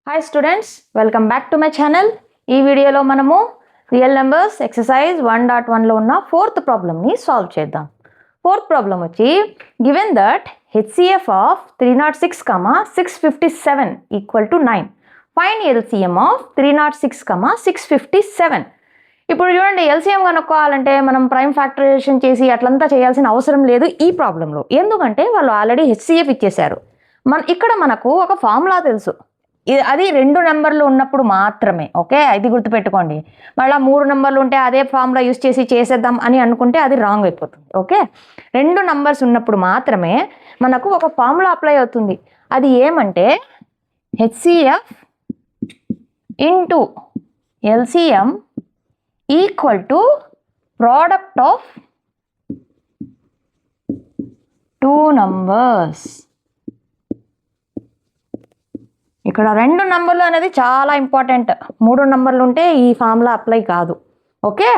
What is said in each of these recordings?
Hi students, welcome back to my channel. ఈ వీడియోలో మనము రియల్ నెంబర్స్ ఎక్సర్సైజ్ 1.1లో ఉన్న ఫోర్త్ ప్రాబ్లమ్ని సాల్వ్ చేద్దాం. ఫోర్త్ ప్రాబ్లం వచ్చి given that HCF of 306, 657 equal to 9. Find LCM of 306, 657. ఇప్పుడు చూడండి, LCM కనుక్కోవాలంటే మనం ప్రైమ్ ఫ్యాక్టరైజేషన్ చేసి అట్లంతా చేయాల్సిన అవసరం లేదు ఈ ప్రాబ్లంలో. ఎందుకంటే వాళ్ళు ఆల్రెడీ HCF ఇచ్చేశారు. ఇక్కడ మనకు ఒక ఫార్ములా తెలుసు, అది 2 నెంబర్లు ఉన్నప్పుడు మాత్రమే. ఓకే, ఇది గుర్తుపెట్టుకోండి. మళ్ళీ 3 నెంబర్లు ఉంటే అదే ఫార్ములా యూస్ చేసి చేసేద్దాం అని అనుకుంటే అది రాంగ్ అయిపోతుంది. ఓకే, 2 నెంబర్స్ ఉన్నప్పుడు మాత్రమే మనకు ఒక ఫార్ములా అప్లై అవుతుంది. అది ఏమంటే HCF into LCM equal to product of 2 numbers. ఇక్కడ 2 నంబర్లు అనేది చాలా ఇంపార్టెంట్. 3 నంబర్లు ఉంటే ఈ ఫార్ములా అప్లై కాదు. ఓకే,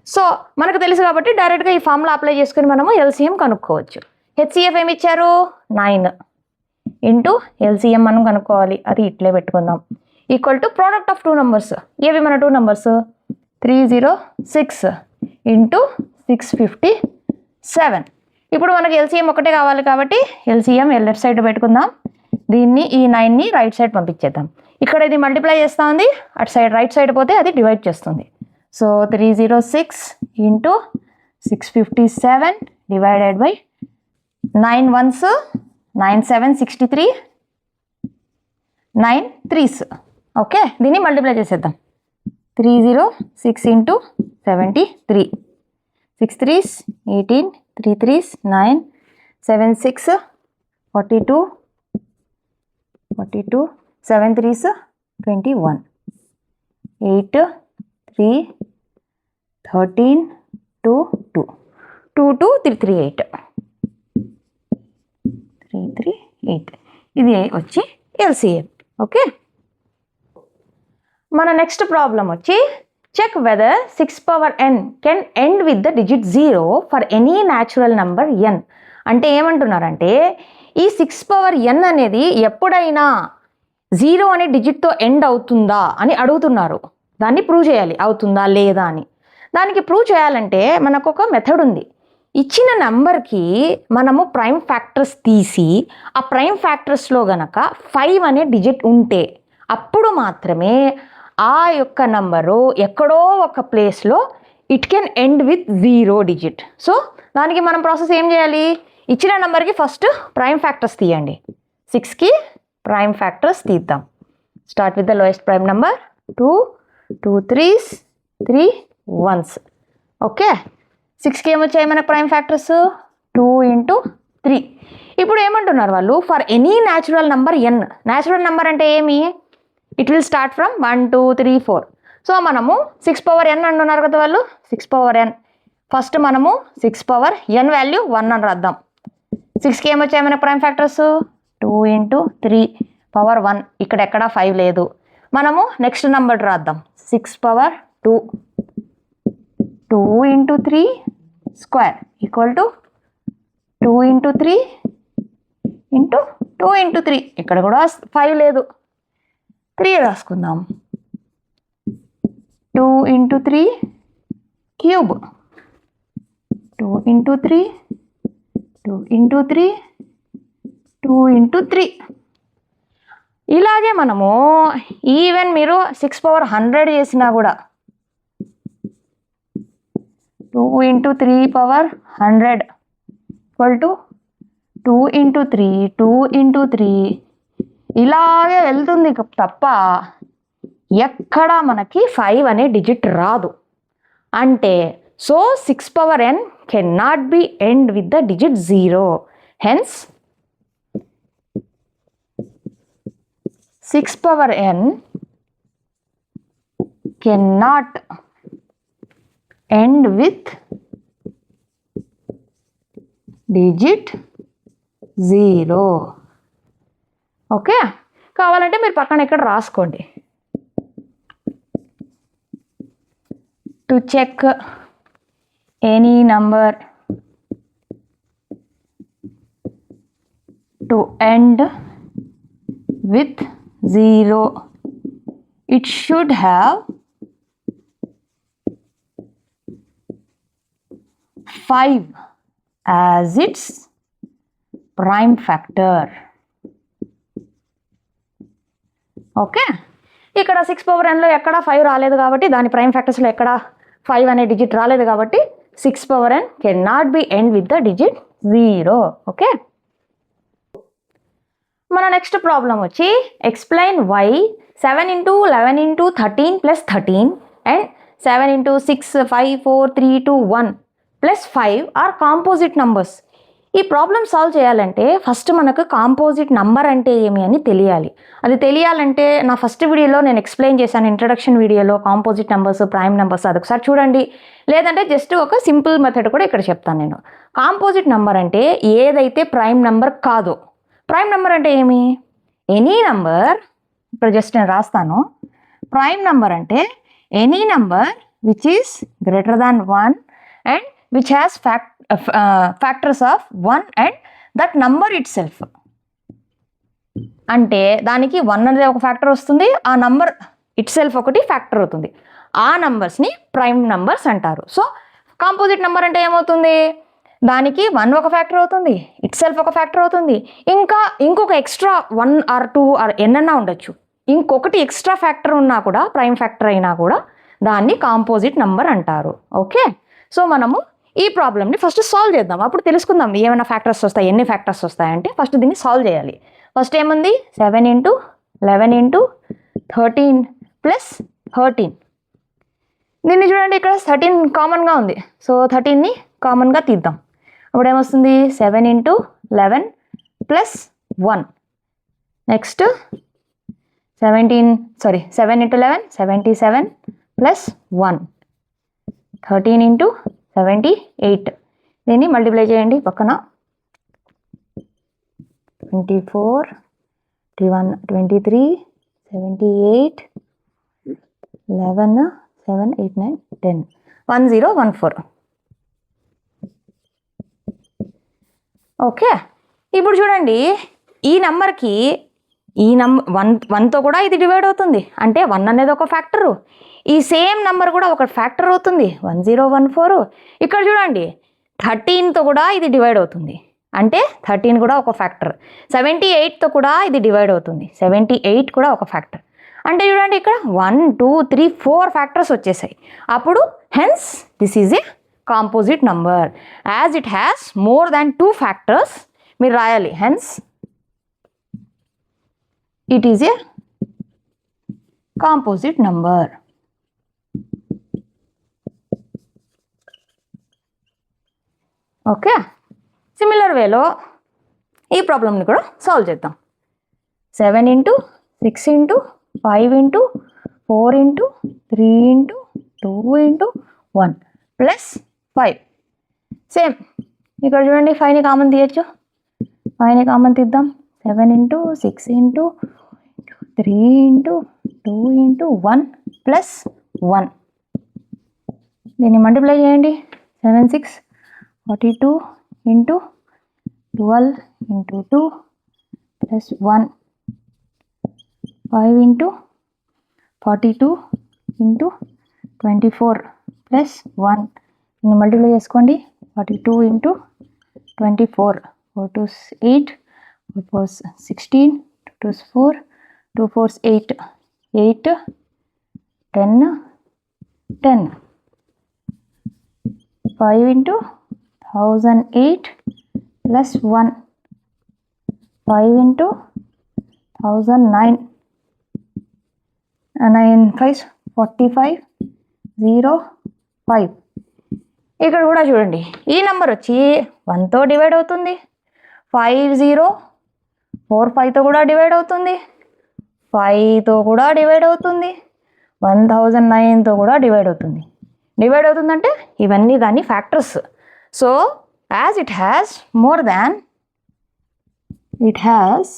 సో మనకు తెలుసు కాబట్టి డైరెక్ట్గా ఈ ఫార్ములా అప్లై చేసుకుని మనము LCM కనుక్కోవచ్చు. HCF ఏమి ఇచ్చారు? 9 ఇంటూ LCM మనం కనుక్కోవాలి. అది ఇట్లే పెట్టుకుందాం. Equal to product of 2 numbers. ఏవి మన 2 నంబర్స్? 306 ఇంటూ 657. ఇప్పుడు మనకి LCM ఒకటే కావాలి కాబట్టి LCM లెఫ్ట్ సైడ్ పెట్టుకుందాం. దీన్ని ఈ 9ని రైట్ సైడ్ పంపించేద్దాం. ఇక్కడ ఇది మల్టిప్లై చేస్తూ ఉంది, అటు సైడ్ రైట్ సైడ్ పోతే అది డివైడ్ చేస్తుంది. So 306 into 657 divided by 9 1s 9 7 63 9 3s. Okay, దీన్ని మల్టిప్లై చేసేద్దాం. 306 ఇంటూ 73 6 3s 18 3 3s 9 7 6 42 7 3s 21 8 3 13 2 2 2 2 3 3 8 3 3 8. ఇది వచ్చి LCM. ఓకే, మన నెక్స్ట్ ప్రాబ్లం వచ్చి check whether 6 power n can end with the digit 0 for any natural number n. అంటే ఏమంటున్నారంటే ఈ 6 power n అనేది ఎప్పుడైనా 0 అనే డిజిట్తో ఎండ్ అవుతుందా అని అడుగుతున్నారు. దాన్ని ప్రూవ్ చేయాలి, అవుతుందా లేదా అని. దానికి ప్రూవ్ చేయాలంటే మనకు ఒక మెథడ్ ఉంది. ఇచ్చిన నెంబర్కి మనము ప్రైమ్ ఫ్యాక్టర్స్ తీసి ఆ ప్రైమ్ ఫ్యాక్టర్స్లో గనక 5 అనే డిజిట్ ఉంటే అప్పుడు మాత్రమే ఆ యొక్క నంబరు ఎక్కడో ఒక ప్లేస్లో it can end with 0 digit. So దానికి మనం ప్రాసెస్ ఏం చేయాలి? ఇచ్చిన నెంబర్కి ఫస్ట్ ప్రైమ్ ఫ్యాక్టర్స్ తీయండి. 6కి ప్రైమ్ ఫ్యాక్టర్స్ తీద్దాం. Start with the lowest prime number 2 2 3s 3 1s. Okay, 6కి ఏమొచ్చాయి మనకు ప్రైమ్ ఫ్యాక్టర్స్? 2 ఇంటూ 3. ఇప్పుడు ఏమంటున్నారు వాళ్ళు? For any natural number n. Natural number అంటే ఏమి? It will start from 1 2 3 4. So మనము 6 power n అంటున్నారు కదా వాళ్ళు. 6 power n ఫస్ట్ మనము 6 power n వాల్యూ 1 అని రాద్దాం. 6కి ఏమొచ్చాయి మనకు ప్రైమ్ ఫ్యాక్టర్స్? 2 into 3 power 1. ఇక్కడ ఎక్కడ 5 లేదు. మనము నెక్స్ట్ నెంబర్ రాద్దాం. 6 power 2 2 into 3 square equal to 2 into 3 into 2 into 3. ఇక్కడ కూడా 5 లేదు, 3 రాసుకుందాం. 2 into 3 cube 2 into 3 2 into 3 2 into 3. ఇలాగే మనము ఈవెన్ మీరు 6 power 100 చేసినా కూడా 2 into 3 power 100 equal to 2 into 3 2 into 3 ఇలాగే వెళ్తుంది తప్ప ఎక్కడ మనకి 5 అనే డిజిట్ రాదు. అంటే so 6 power n can not be end with the digit 0. Hence 6 power n cannot end with digit 0. Okay, కావాలంటే మీరు పక్కన ఇక్కడ రాసుకోండి. To check any number to end with 0. It should have 5 as its prime factor. Okay, ఇక్కడ 6 power nలో ఎక్కడ 5 రాలేదు కాబట్టి, దాని ప్రైమ్ ఫ్యాక్టర్స్లో ఎక్కడ 5 అనే డిజిట్ రాలేదు కాబట్టి 6 power n cannot be end with the digit 0. Okay, మన నెక్స్ట్ ప్రాబ్లం వచ్చి explain why 7 into 11 into 13 plus 13 and 7 into 6, 5, 4, 3, 2, 1 plus 5 are composite numbers. ఈ ప్రాబ్లం సాల్వ్ చేయాలంటే ఫస్ట్ మనకు కాంపోజిట్ నంబర్ అంటే ఏమి అని తెలియాలి. అది తెలియాలంటే నా ఫస్ట్ వీడియోలో నేను ఎక్స్ప్లెయిన్ చేశాను, ఇంట్రడక్షన్ వీడియోలో కాంపోజిట్ నెంబర్స్, ప్రైమ్ నెంబర్స్, అదొకసారి చూడండి. లేదంటే జస్ట్ ఒక సింపుల్ మెథడ్ కూడా ఇక్కడ చెప్తాను నేను. కాంపోజిట్ నెంబర్ అంటే ఏదైతే ప్రైమ్ నెంబర్ కాదో. ప్రైమ్ నెంబర్ అంటే ఏమి? ఎనీ నంబర్, ఇప్పుడు జస్ట్ నేను రాస్తాను. ప్రైమ్ నెంబర్ అంటే any number which is greater than 1 and which has factors of 1 and that number it self. అంటే దానికి 1 అనేది ఒక ఫ్యాక్టర్ వస్తుంది, ఆ నంబర్ ఇట్ సెల్ఫ్ ఒకటి ఫ్యాక్టర్ అవుతుంది. ఆ నంబర్స్ని ప్రైమ్ నంబర్స్ అంటారు. సో కాంపోజిట్ నెంబర్ అంటే ఏమవుతుంది? దానికి 1 ఒక ఫ్యాక్టర్ అవుతుంది, ఇట్ సెల్ఫ్ ఒక ఫ్యాక్టర్ అవుతుంది, ఇంకా ఇంకొక ఎక్స్ట్రా 1 or 2 or ఎన్నన్నా ఉండొచ్చు. ఇంకొకటి ఎక్స్ట్రా ఫ్యాక్టర్ ఉన్నా కూడా, ప్రైమ్ ఫ్యాక్టర్ అయినా కూడా దాన్ని కాంపోజిట్ నెంబర్ అంటారు. ఓకే, సో మనము ఈ ప్రాబ్లమ్ని ఫస్ట్ సాల్వ్ చేద్దాం, అప్పుడు తెలుసుకుందాం ఏమైనా ఫ్యాక్టర్స్ వస్తాయి, ఎన్ని ఫ్యాక్టర్స్ వస్తాయంటే. ఫస్ట్ దీన్ని సాల్వ్ చేయాలి. ఫస్ట్ ఏముంది? 7 into 11 into 13 plus 13. దీన్ని చూడండి, ఇక్కడ 13 కామన్గా ఉంది. సో 13ని కామన్గా తీద్దాం. అప్పుడు ఏమొస్తుంది? 7 into 11 plus 1. Next 7 into 11 77 plus 1. 13 into 78. దీన్ని మల్టిప్లై చేయండి పక్కన. 24, 21, 23, 78, 11, 7, 8, 9, 10. 1014. ఓకే, ఇప్పుడు చూడండి, ఈ నెంబర్కి ఈ నెంబర్ 1తో కూడా ఇది డివైడ్ అవుతుంది, అంటే 1 అనేది ఒక ఫ్యాక్టరు. ఈ సేమ్ నెంబర్ కూడా ఒక ఫ్యాక్టర్ అవుతుంది, 1014. ఇక్కడ చూడండి, 13తో కూడా ఇది డివైడ్ అవుతుంది, అంటే 13 కూడా ఒక ఫ్యాక్టర్. 78తో కూడా ఇది డివైడ్ అవుతుంది, 78 కూడా ఒక ఫ్యాక్టర్. అంటే చూడండి, ఇక్కడ 1, 2, 3, 4 ఫ్యాక్టర్స్ వచ్చేసాయి. అప్పుడు hence this is a composite number as it has more than 2 factors. మీరు రాయాలి, hence it is a composite number. Okay, similar వేలో ఈ ప్రాబ్లమ్ని కూడా సాల్వ్ చేద్దాం. 7 into 6 into 5 into 4 into 3 into 2 into 1 plus 5. Same ఇక్కడ చూడండి, 5ని కామన్ తీయచ్చు. 5ని కామన్ తీద్దాం. 7 into 6 into 3 into 2 into 1 plus 1. దీన్ని మల్టిప్లై చేయండి. 7, 6, 42 into 12 into 2 plus 1. 5 into 42 into 24 plus 1. దీన్ని మల్టిప్లై చేసుకోండి. 42 into 24, 4 2 8, 4 4 16, 2 4, 2 4 8, 8, 10, 10. 5 into 1008 plus 1. 5 into 1009. 9 5 45, 0 5. ఇక్కడ కూడా చూడండి, ఈ నెంబర్ వచ్చి 1తో డివైడ్ అవుతుంది, 5 0, 4 5తో కూడా డివైడ్ అవుతుంది, 5తో కూడా డివైడ్ అవుతుంది, 1009తో కూడా డివైడ్ అవుతుంది. డివైడ్ అవుతుందంటే ఇవన్నీ దాని factors. So as it has more than, it has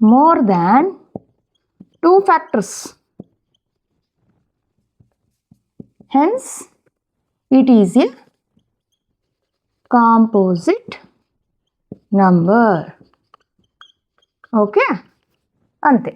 more than 2 factors. Hence, it is a composite number. Okay, అంతే.